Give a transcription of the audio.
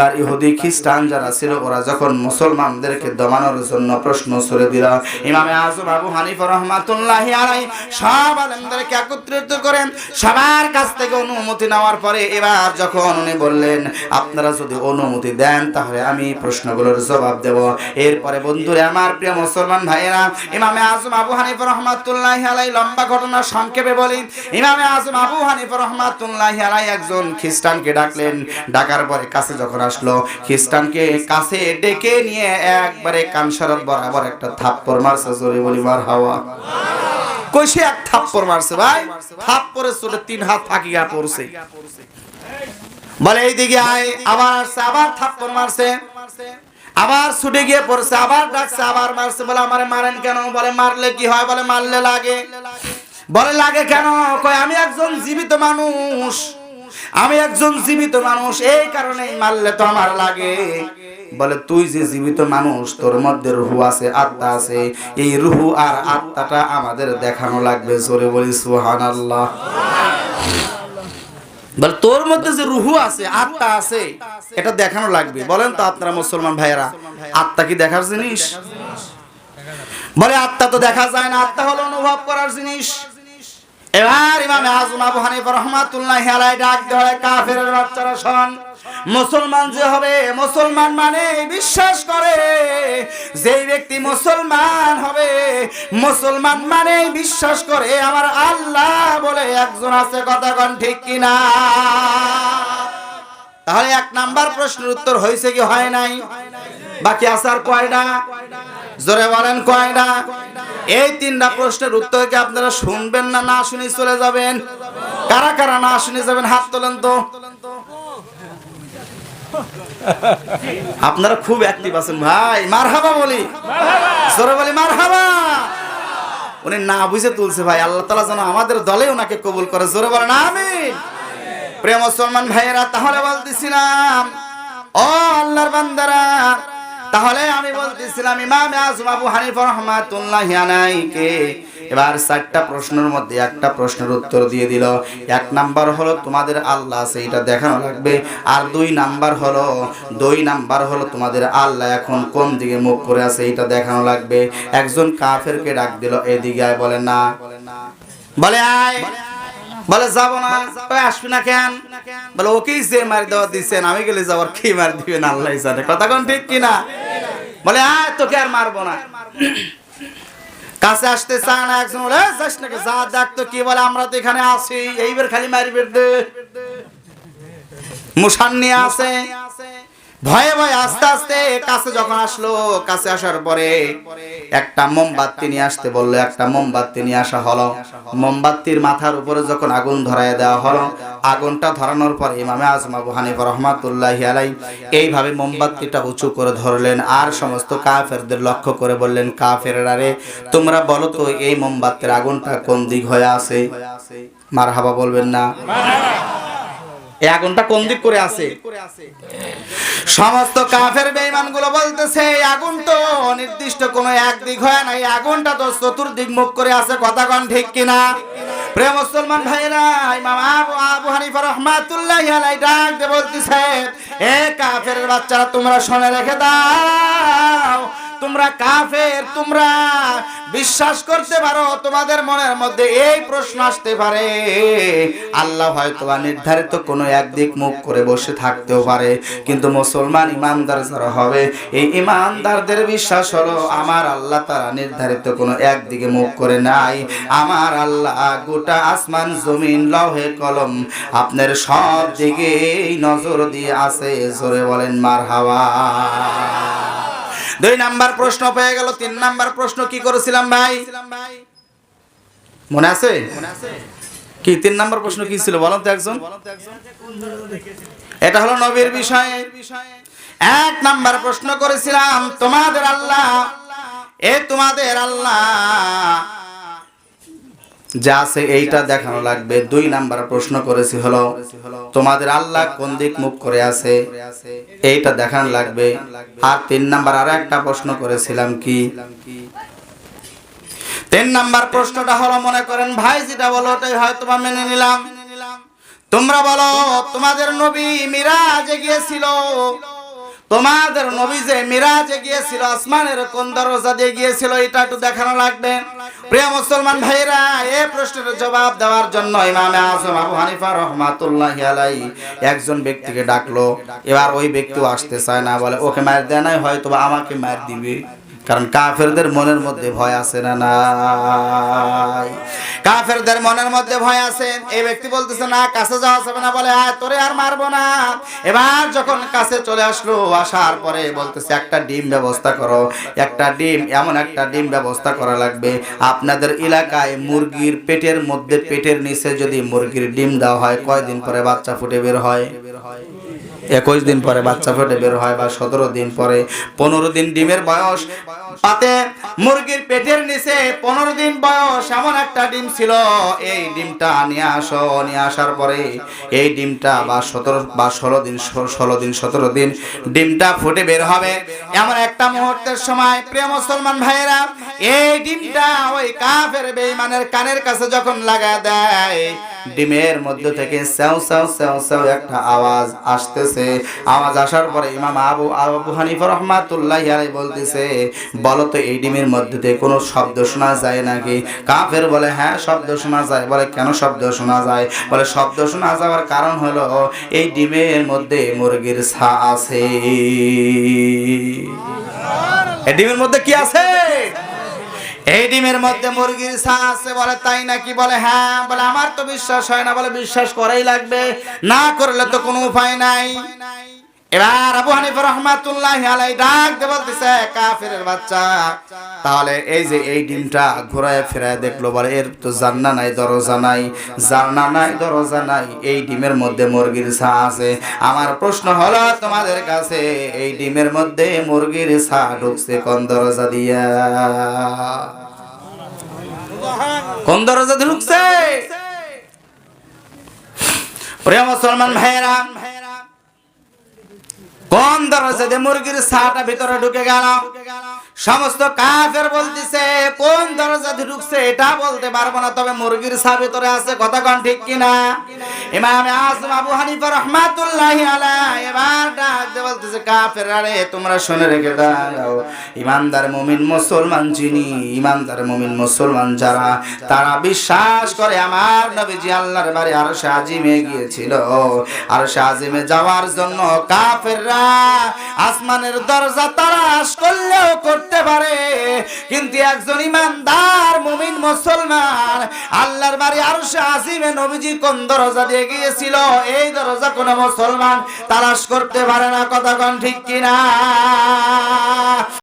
আর ইহুদি খ্রিস্টান যারা ছিল ওরা যখন মুসলমানদেরকে দমানোর জন্য প্রশ্ন ছুড়ে দিল, ইমামে আযম আবু হানিফা রাহমাতুল্লাহি আলাইহি সব আলেমদেরকে একত্রিত করেন সবার কাছ থেকে অনুমতি নেওয়ার পরে এবার যখন উনি বললেন আপনারা যদি অনুমতি দেন তাহলে আমি প্রশ্নগুলোর জবাব দেব। এরপরে বন্ধুরা আমার প্রিয় মুসলমান ভাইয়েরা, ইমামে আযম আবু হানিফা রাহমাতুল্লাহি আলাইহি লম্বা ঘটনা সংক্ষেপে বলি, ইমামে আযম আবু হানিফা রাহমাতুল্লাহি আলাইহি একজন খ্রিস্টানকে ডাকলেন। ডাকার পরে কাছে যখন আসলো, খ্রিস্টানকে কাছে ডেকে নিয়ে একবারে কানসারত বরাবর একটা থাপ্পড় মারছে। জোরে বলি মারহাবা। কইছে এক থাপ্পড় মারছে ভাই, থাপ্পড়ের চোটে 3 হাত ফাঁকিয়া পড়ছে। বলে এইদিকে আয়, আবার আসছে, আবার থাপ্পড় মারছে, আবার ছুটে গিয়ে পড়ছে, আবার ডাকছে, আবার মারছে। বলে আমারে মারেন কেন? বলে মারলে কি হয়? বলে মারলে লাগে। বলে লাগে কেন? কই আমি একজন জীবিত মানুষ, আমি একজন জীবিত মানুষ, এই কারণেই মারলে তো আমার লাগে। বলে তুই যে জীবিত মানুষ, তোর মধ্যে রূহ আছে, আত্মা আছে, এই রূহ আর আত্মাটা আমাদের দেখানো লাগবে। জোরে বলি সুবহানাল্লাহ। বলে তোর মধ্যে যে রূহ আছে, আত্মা আছে, এটা দেখানো লাগবে। বলেন তো আপনারা মুসলমান ভাইয়েরা, আত্মা কি দেখার জিনিস? বলে আত্মা তো দেখা যায় না, আত্মা হলো অনুভব করার জিনিস। এবার ইমামে আযম আবু হানিফা রাহমাতুল্লাহি আলাইহি ডাক দেয়, কাফেরের বাচ্চারা শোন, মুসলমান যে হবে, মুসলমান মানে বিশ্বাস করে, যেই ব্যক্তি মুসলমান হবে, মুসলমান মানে বিশ্বাস করে আমার আল্লাহ বলে একজন আছে। কথা কোন ঠিক কিনা? তাহলে 1 নাম্বার প্রশ্নের উত্তর হয়েছে কি হয় নাই? বাকি আছে আর কয়টা? জোরে বলেন কয়টা? এই 3টা প্রশ্নের উত্তর কি আপনারা শুনবেন না না শুনে চলে যাবেন? কারা কারা না শুনে যাবেন হাত তোলেন তো। আপনারা খুব অ্যাক্টিভ আছেন ভাই, মারহাবা বলি, জোরে বলি মারহাবা। উনি না বুঝে তুলছে ভাই, আল্লাহ তাআলা যেন আমাদের দলে ওনাকে কবুল করে। জোরে বলেন আমিন। প্রিয় মুসলমান ভাইয়েরা, তাহলে বলতেছিলাম ও আল্লাহর বান্দারা, তাহলে আমি বলতেছিলাম ইমাম আযম আবু হানিফা রাহমাতুল্লাহি আলাইহি এবার 4টা প্রশ্নের মধ্যে একটা প্রশ্নের উত্তর দিয়ে দিল। 1 নাম্বার হলো তোমাদের আল্লাহ আছে, এটা দেখানো লাগবে। আর 2 নাম্বার হলো তোমাদের আল্লাহ এখন কোন দিকে মুখ করে আছে, এটা দেখানো লাগবে। একজন কাফেরকে ডাক দিল, এদিকে আয়। বলে না। বলে আয়। বলে যাব না। কই আসবি না কেন? বলে ওকেই যে মার দেওয়া দিবেন, আমি গেলে যাওয়ার কি মার দিবেন আল্লাহই জানে। কথা কোন ঠিক কিনা? বলে আয়, তোকে আর মারবো না। কাছে আসতে চায় না একজন। বলে যাস নাকি, যা দেখ তো কি বলে, আমরা তো এখানে আছি, এইবার খালি মারবে দে। মুসান নিয়ে আসে, ভয়ে ভয়ে আস্তে আস্তে কাছে যখন আসলো, কাছে আসার পরে একটা মোমবাতি নিয়ে আসতে বললো। একটা মোমবাতি নিয়ে আসা হলো। মোমবাতির মাথার উপরে যখন আগুন ধরায় দেওয়া হলো, আগুনটা ধরানোর পর ইমামে আযম আবু হানিফা রাহমাতুল্লাহি আলাইহি এইভাবে মোমবাতিটা উঁচু করে ধরলেন আর সমস্ত কাফেরদের লক্ষ্য করে বললেন, কাফেররা রে, তোমরা বলো তো এই মোমবাতির আগুনটা কোন দিক হয়ে আছে? মারহাবা বলবেন না? এই আগুনটা কোন দিক করে আছে? সমস্ত কাফের বেঈমান গুলো বলতেছে এই আগুন তো নির্দিষ্ট কোনো এক দিক হয় না, এই আগুনটা তো চতুর্দিক মুখ করে আছে। কথা কোন ঠিক কিনা? প্রিয় মুসলমান ভাইরা, ইমাম আবু হানিফা রাহমাতুল্লাহি আলাইহি ডাক দিয়ে বলতেছে, এ কাফেরের বাচ্চারা, তোমরা শুনে রেখে দাও, তোমরা কাফের, তোমরা বিশ্বাস করতে পারো, তোমাদের মনের মধ্যে এই প্রশ্ন আসতে পারে আল্লাহ হয়তো নির্ধারিত কোনো একদিক মুখ করে বসে থাকতেও পারে, কিন্তু মুসলমান ইমানদার যারা হবে, এই ইমানদারদের বিশ্বাস হলো আমার আল্লাহ তাআলা নির্ধারিত কোনো একদিকে মুখ করে নাই। আমার আল্লাহ গোটা আসমান জমিন লৌহে কলম আপনার সব দিকেই নজর দিয়ে আছে। জোরে বলেন মারহাবা। 2 নাম্বার প্রশ্ন পেয়ে গেল। 3 নাম্বার প্রশ্ন কি করেছিলাম ভাই? মনে আছে কি 3 নাম্বার প্রশ্ন কি ছিল বলেন তো একজন? এটা হলো নবীর বিষয়ে। 1 নাম্বার প্রশ্ন করেছিলাম তোমাদের আল্লাহ, তোমাদের আল্লাহ যা আছে এইটা দেখানো লাগবে। 2 নাম্বার প্রশ্ন করেছি হলো তোমাদের আল্লাহ কোন দিক মুখ করে আছে, এইটা দেখানো লাগবে। আর 3 নাম্বার আর একটা প্রশ্ন করেছিলাম কি? 3 নাম্বার প্রশ্নটা হলো, মনে করেন ভাই যেটা বলো ওটাই হয়তো বা মেনে নিলাম, তোমরা বলো তোমাদের নবী মিরাজে গিয়েছিল, তোমাদের নবী যে মিরাজে গিয়েছিল আসমানের কোন দরজা দিয়ে গিয়েছিল এটা একটু দেখানো লাগবে। প্রিয় মুসলমান ভাইরা, এই প্রশ্নের জবাব দেওয়ার জন্য ইমামে আযম আবু হানিফা রাহমাতুল্লাহি আলাইহি একজন ব্যক্তিকে ডাকলো। এবার ওই ব্যক্তিও আসতে চায় না, বলে ওকে মার দেয় নাই, হয়তো আমাকে মার দিবে। কারণ কাফেরদের মনের মধ্যে ভয় আছে না নাই? কাফেরদের মনের মধ্যে ভয় আছে। এই ব্যক্তি বলতেছে না, কাছে যাওয়া যাবে না, বলে আয় তোরে আর মারবো না। এবার যখন কাছে চলে আসলো, আসার পরে বলতেছে একটা ডিম ব্যবস্থা করো, একটা ডিম, এমন একটা ডিম ব্যবস্থা করা লাগবে আপনাদের এলাকায় মুরগির পেটের মধ্যে, পেটের নিচে যদি মুরগির ডিম দেওয়া হয় কয়দিন পরে বাচ্চা ফুটে বের হয়? 21 দিন পরে বাচ্চা ফুটে বের হয়, বা 17 দিন পরে। 15 দিন ডিমের বয়স, পাতে মুরগির পেটের নিচে 15 দিন বয়স এমন একটা ডিম ছিল। এই ডিমটা নিয়ে আসো, নিয়ে আসার পরে এই ডিমটা বা 16 দিন 17 দিন ডিমটা ফুটে বের হবে। এমন একটা মুহূর্তের সময় প্রিয় মুসলমান ভাইয়েরা, এই ডিমটা ওই কাফের বেঈমানের কানের কাছে যখন লাগা দেয়, ডিমের মধ্যে থেকে স্যাও স্যাও স্যাও স্যাও একটা আওয়াজ আসতেছে। আওয়াজ আসার পরে ইমাম আবু হানিফা রাহমাতুল্লাহি আলাইহি বলতেছে, বলো তো এই ডিমের মধ্যে থেকে কোনো শব্দ শোনা যায় নাকি? কাফের বলে হ্যাঁ শব্দ শোনা যায়। বলে কেন শব্দ শোনা যায়? বলে শব্দ শোনা যাওয়ার কারণ হলো এই ডিমের মধ্যে মুরগির ছা আছে। এই ডিমের মধ্যে কি আছে? এই ডিমের মধ্যে মুরগির ছা আছে। বলে তাই নাকি? বলে হ্যাঁ। বলে আমার তো বিশ্বাস হয় না। বলে বিশ্বাস করাই লাগবে, না করলে তো কোনো উপায় নাই। এবার আবু হানিফা রাহমাতুল্লাহি আলাইহি ডাক দিয়ে বলতেছে, কাফেরের বাচ্চা, তাহলে এই যে এই ডিমটা ঘোরায় ফেরায় দেখলো, বলে এর তো জানলা নাই, দরজা নাই, জানলা নাই, দরজা নাই, এই ডিমের মধ্যে মুরগির ছা আছে। আমার প্রশ্ন হলো তোমাদের কাছে, এই ডিমের মধ্যে মুরগির ছা ঢুকছে কোন দরজা দিয়া? কোন দরজা দিয়ে ঢুকছে? প্রিয় মুসলমান ভাইয়েরা, কোন দরজা দিয়ে মুরগির ছাটা ভিতরে ঢুকে গেল? সমস্ত কাফের বলতেছে কোন দরজা দিয়ে ঢুকছে এটা বলতে পারবো না, তবে মুরগির ছা ভিতরে আছে। কথা কোন ঠিক কিনা? ইমামে আযম আবু হানিফা রাহমাতুল্লাহি আলাইহি এবার ডাক দিয়ে বলতেছে, কাফেররা রে তোমরা শুনে রেখে দাও, ইমানদার মুমিন মুসলমান যিনি, ইমানদার মুমিন মুসলমান যারা, তারা বিশ্বাস করে আমার নবীজি আল্লাহর বাড়ি আরশে আজিমে গিয়েছিল। আরশে আজিমে যাওয়ার জন্য কাফেররা আসমানের দরজা তালাশ করলেও করতে পারে, কিন্তু একজন ইমানদার মুমিন মুসলমান আল্লাহর বাড়ি আরশে আজিমে নবীজি কোন দরজা দিয়ে গিয়েছিল এই দরজা কোন মুসলমান তালাশ করতে পারে না। কথা কোন ঠিক কিনা?